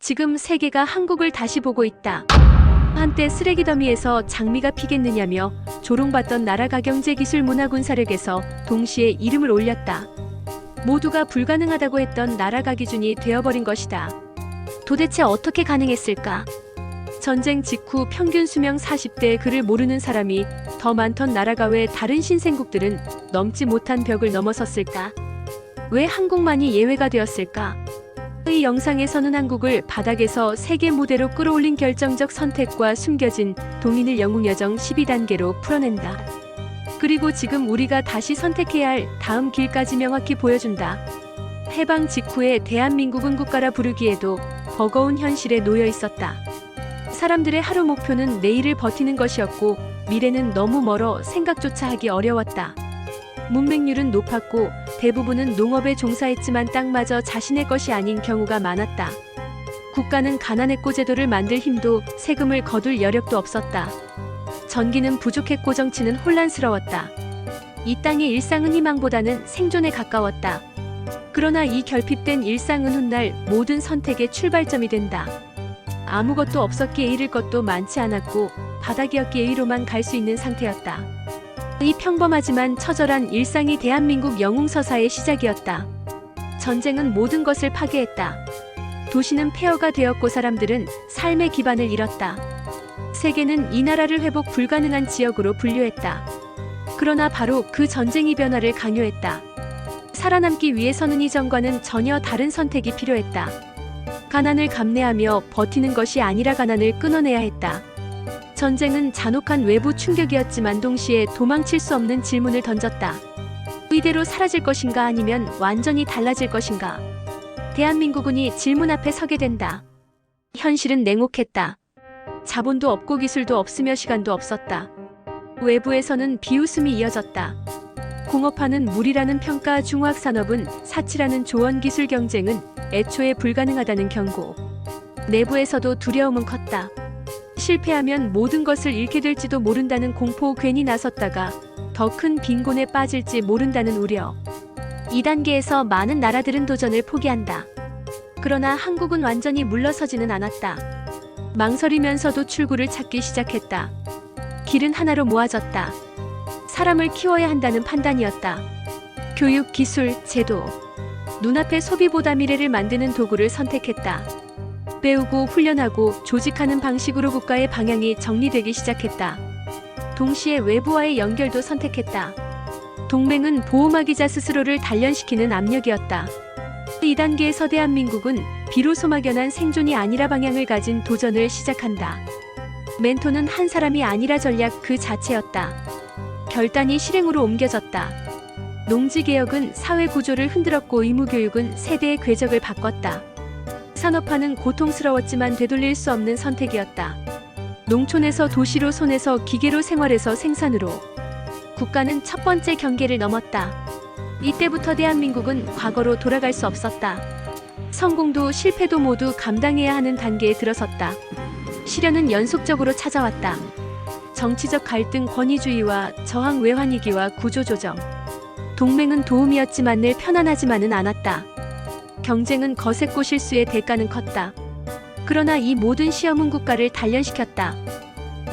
지금 세계가 한국을 다시 보고 있다. 한때 쓰레기 더미에서 장미가 피겠느냐며 조롱받던 나라가 경제 기술 문화 군사력에서 동시에 이름을 올렸다. 모두가 불가능하다고 했던 나라가 기준이 되어버린 것이다. 도대체 어떻게 가능했을까? 전쟁 직후 평균 수명 40대 그를 모르는 사람이 더 많던 나라가 왜 다른 신생국들은 넘지 못한 벽을 넘어섰을까? 왜 한국만이 예외가 되었을까? 이 영상에서는 한국을 바닥에서 세계 무대로 끌어올린 결정적 선택과 숨겨진 동인을 영웅 여정 12단계로 풀어낸다. 그리고 지금 우리가 다시 선택해야 할 다음 길까지 명확히 보여준다. 해방 직후에 대한민국은 국가라 부르기에도 버거운 현실에 놓여 있었다. 사람들의 하루 목표는 내일을 버티는 것이었고 미래는 너무 멀어 생각조차 하기 어려웠다. 문맹률은 높았고 대부분은 농업에 종사했지만 땅마저 자신의 것이 아닌 경우가 많았다. 국가는 가난했고 제도를 만들 힘도 세금을 거둘 여력도 없었다. 전기는 부족했고 정치는 혼란스러웠다. 이 땅의 일상은 희망보다는 생존에 가까웠다. 그러나 이 결핍된 일상은 훗날 모든 선택의 출발점이 된다. 아무것도 없었기에 잃을 것도 많지 않았고 바닥이었기에 위로만 갈 수 있는 상태였다. 이 평범하지만 처절한 일상이 대한민국 영웅서사의 시작이었다. 전쟁은 모든 것을 파괴했다. 도시는 폐허가 되었고 사람들은 삶의 기반을 잃었다. 세계는 이 나라를 회복 불가능한 지역으로 분류했다. 그러나 바로 그 전쟁이 변화를 강요했다. 살아남기 위해서는 이전과는 전혀 다른 선택이 필요했다. 가난을 감내하며 버티는 것이 아니라 가난을 끊어내야 했다. 전쟁은 잔혹한 외부 충격이었지만 동시에 도망칠 수 없는 질문을 던졌다. 이대로 사라질 것인가 아니면 완전히 달라질 것인가? 대한민국은 이 질문 앞에 서게 된다. 현실은 냉혹했다. 자본도 없고 기술도 없으며 시간도 없었다. 외부에서는 비웃음이 이어졌다. 공업화는 무리라는 평가, 중화학산업은 사치라는 조언기술 경쟁은 애초에 불가능하다는 경고. 내부에서도 두려움은 컸다. 실패하면 모든 것을 잃게 될지도 모른다는 공포, 괜히 나섰다가 더 큰 빈곤에 빠질지 모른다는 우려. 2단계에서 많은 나라들은 도전을 포기한다. 그러나 한국은 완전히 물러서지는 않았다. 망설이면서도 출구를 찾기 시작했다. 길은 하나로 모아졌다. 사람을 키워야 한다는 판단이었다. 교육, 기술, 제도. 눈앞의 소비보다 미래를 만드는 도구를 선택했다. 배우고 훈련하고 조직하는 방식으로 국가의 방향이 정리되기 시작했다. 동시에 외부와의 연결도 선택했다. 동맹은 보호막이자 스스로를 단련시키는 압력이었다. 2단계에서 대한민국은 비로소 막연한 생존이 아니라 방향을 가진 도전을 시작한다. 멘토는 한 사람이 아니라 전략 그 자체였다. 결단이 실행으로 옮겨졌다. 농지개혁은 사회 구조를 흔들었고 의무교육은 세대의 궤적을 바꿨다. 산업화는 고통스러웠지만 되돌릴 수 없는 선택이었다. 농촌에서 도시로, 손에서 기계로, 생활에서 생산으로. 국가는 첫 번째 경계를 넘었다. 이때부터 대한민국은 과거로 돌아갈 수 없었다. 성공도 실패도 모두 감당해야 하는 단계에 들어섰다. 시련은 연속적으로 찾아왔다. 정치적 갈등, 권위주의와 저항, 외환위기와 구조조정. 동맹은 도움이었지만 늘 편안하지만은 않았다. 경쟁은 거셌고 실수의 대가는 컸다. 그러나 이 모든 시험은 국가를 단련시켰다.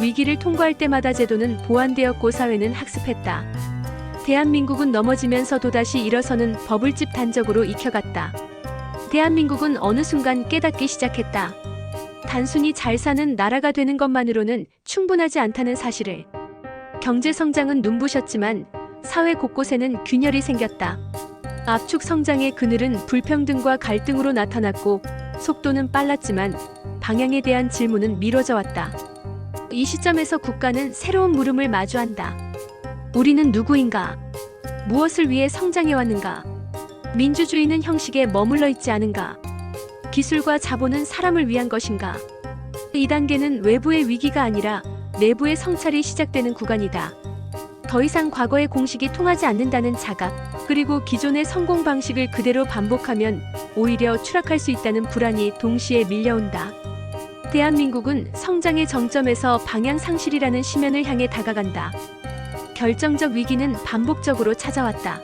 위기를 통과할 때마다 제도는 보완되었고 사회는 학습했다. 대한민국은 넘어지면서 또다시 일어서는 버블집 단적으로 익혀갔다. 대한민국은 어느 순간 깨닫기 시작했다. 단순히 잘 사는 나라가 되는 것만으로는 충분하지 않다는 사실을. 경제성장은 눈부셨지만 사회 곳곳에는 균열이 생겼다. 압축 성장의 그늘은 불평등과 갈등으로 나타났고 속도는 빨랐지만 방향에 대한 질문은 미뤄져 왔다. 이 시점에서 국가는 새로운 물음을 마주한다. 우리는 누구인가? 무엇을 위해 성장해왔는가? 민주주의는 형식에 머물러 있지 않은가? 기술과 자본은 사람을 위한 것인가? 2단계는 외부의 위기가 아니라 내부의 성찰이 시작되는 구간이다. 더 이상 과거의 공식이 통하지 않는다는 자각, 그리고 기존의 성공 방식을 그대로 반복하면 오히려 추락할 수 있다는 불안이 동시에 밀려온다. 대한민국은 성장의 정점에서 방향 상실이라는 심연을 향해 다가간다. 결정적 위기는 반복적으로 찾아왔다.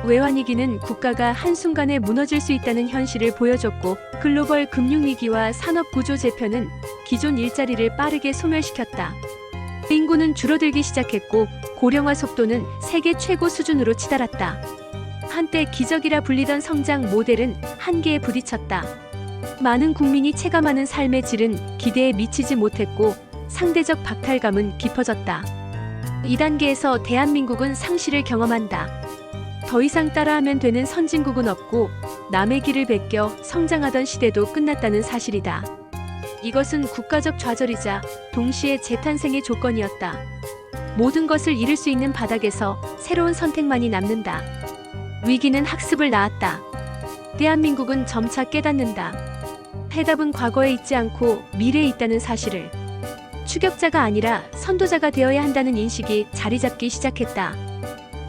외환위기는 국가가 한순간에 무너질 수 있다는 현실을 보여줬고, 글로벌 금융위기와 산업구조 재편은 기존 일자리를 빠르게 소멸시켰다. 인구는 줄어들기 시작했고, 고령화 속도는 세계 최고 수준으로 치달았다. 한때 기적이라 불리던 성장 모델은 한계에 부딪혔다. 많은 국민이 체감하는 삶의 질은 기대에 미치지 못했고, 상대적 박탈감은 깊어졌다. 이 단계에서 대한민국은 상실을 경험한다. 더 이상 따라하면 되는 선진국은 없고, 남의 길을 베껴 성장하던 시대도 끝났다는 사실이다. 이것은 국가적 좌절이자 동시에 재탄생의 조건이었다. 모든 것을 잃을 수 있는 바닥에서 새로운 선택만이 남는다. 위기는 학습을 낳았다. 대한민국은 점차 깨닫는다. 해답은 과거에 있지 않고 미래에 있다는 사실을. 추격자가 아니라 선도자가 되어야 한다는 인식이 자리 잡기 시작했다.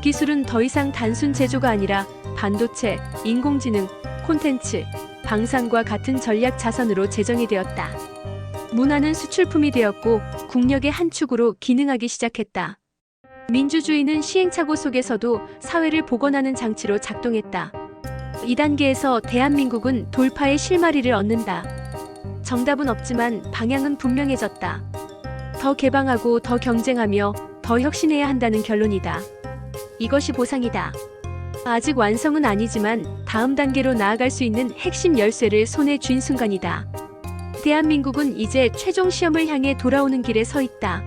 기술은 더 이상 단순 제조가 아니라 반도체, 인공지능, 콘텐츠, 방산과 같은 전략 자산으로 재정이 되었다. 문화는 수출품이 되었고 국력의 한 축으로 기능하기 시작했다. 민주주의는 시행착오 속에서도 사회를 복원하는 장치로 작동했다. 이 단계에서 대한민국은 돌파의 실마리를 얻는다. 정답은 없지만 방향은 분명해졌다. 더 개방하고 더 경쟁하며 더 혁신해야 한다는 결론이다. 이것이 보상이다. 아직 완성은 아니지만 다음 단계로 나아갈 수 있는 핵심 열쇠를 손에 쥔 순간이다. 대한민국은 이제 최종 시험을 향해 돌아오는 길에 서 있다.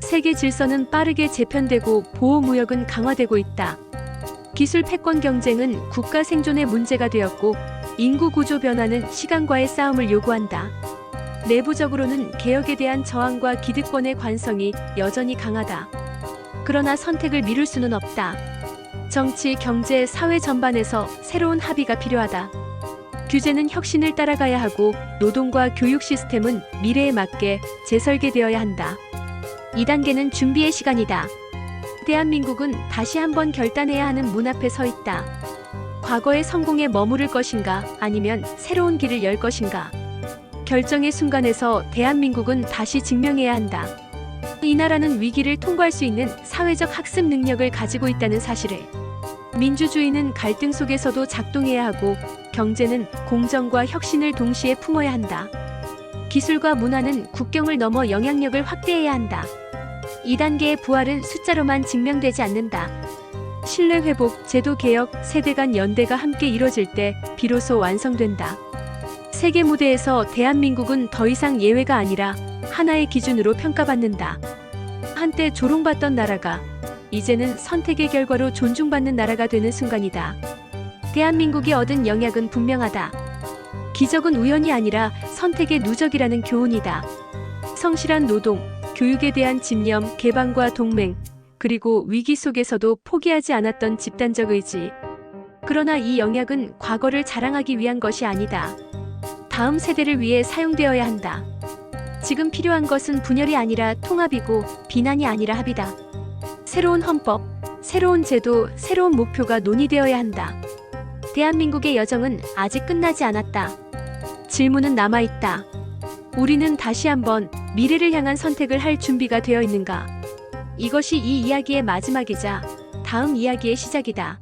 세계 질서는 빠르게 재편되고 보호무역은 강화되고 있다. 기술 패권 경쟁은 국가 생존의 문제가 되었고, 인구 구조 변화는 시간과의 싸움을 요구한다. 내부적으로는 개혁에 대한 저항과 기득권의 관성이 여전히 강하다. 그러나 선택을 미룰 수는 없다. 정치, 경제, 사회 전반에서 새로운 합의가 필요하다. 규제는 혁신을 따라가야 하고, 노동과 교육 시스템은 미래에 맞게 재설계되어야 한다. 2단계는 준비의 시간이다. 대한민국은 다시 한번 결단해야 하는 문 앞에 서 있다. 과거의 성공에 머무를 것인가, 아니면 새로운 길을 열 것인가. 결정의 순간에서 대한민국은 다시 증명해야 한다. 이 나라는 위기를 통과할 수 있는 사회적 학습 능력을 가지고 있다는 사실을. 민주주의는 갈등 속에서도 작동해야 하고, 경제는 공정과 혁신을 동시에 품어야 한다. 기술과 문화는 국경을 넘어 영향력을 확대해야 한다. 2단계의 부활은 숫자로만 증명되지 않는다. 신뢰 회복, 제도 개혁, 세대 간 연대가 함께 이뤄질 때 비로소 완성된다. 세계 무대에서 대한민국은 더 이상 예외가 아니라 하나의 기준으로 평가받는다. 한때 조롱받던 나라가 이제는 선택의 결과로 존중받는 나라가 되는 순간이다. 대한민국이 얻은 영향은 분명하다. 기적은 우연이 아니라 선택의 누적이라는 교훈이다. 성실한 노동, 교육에 대한 집념, 개방과 동맹, 그리고 위기 속에서도 포기하지 않았던 집단적 의지. 그러나 이 영향은 과거를 자랑하기 위한 것이 아니다. 다음 세대를 위해 사용되어야 한다. 지금 필요한 것은 분열이 아니라 통합이고, 비난이 아니라 합의다. 새로운 헌법, 새로운 제도, 새로운 목표가 논의되어야 한다. 대한민국의 여정은 아직 끝나지 않았다. 질문은 남아있다. 우리는 다시 한번 미래를 향한 선택을 할 준비가 되어 있는가? 이것이 이 이야기의 마지막이자 다음 이야기의 시작이다.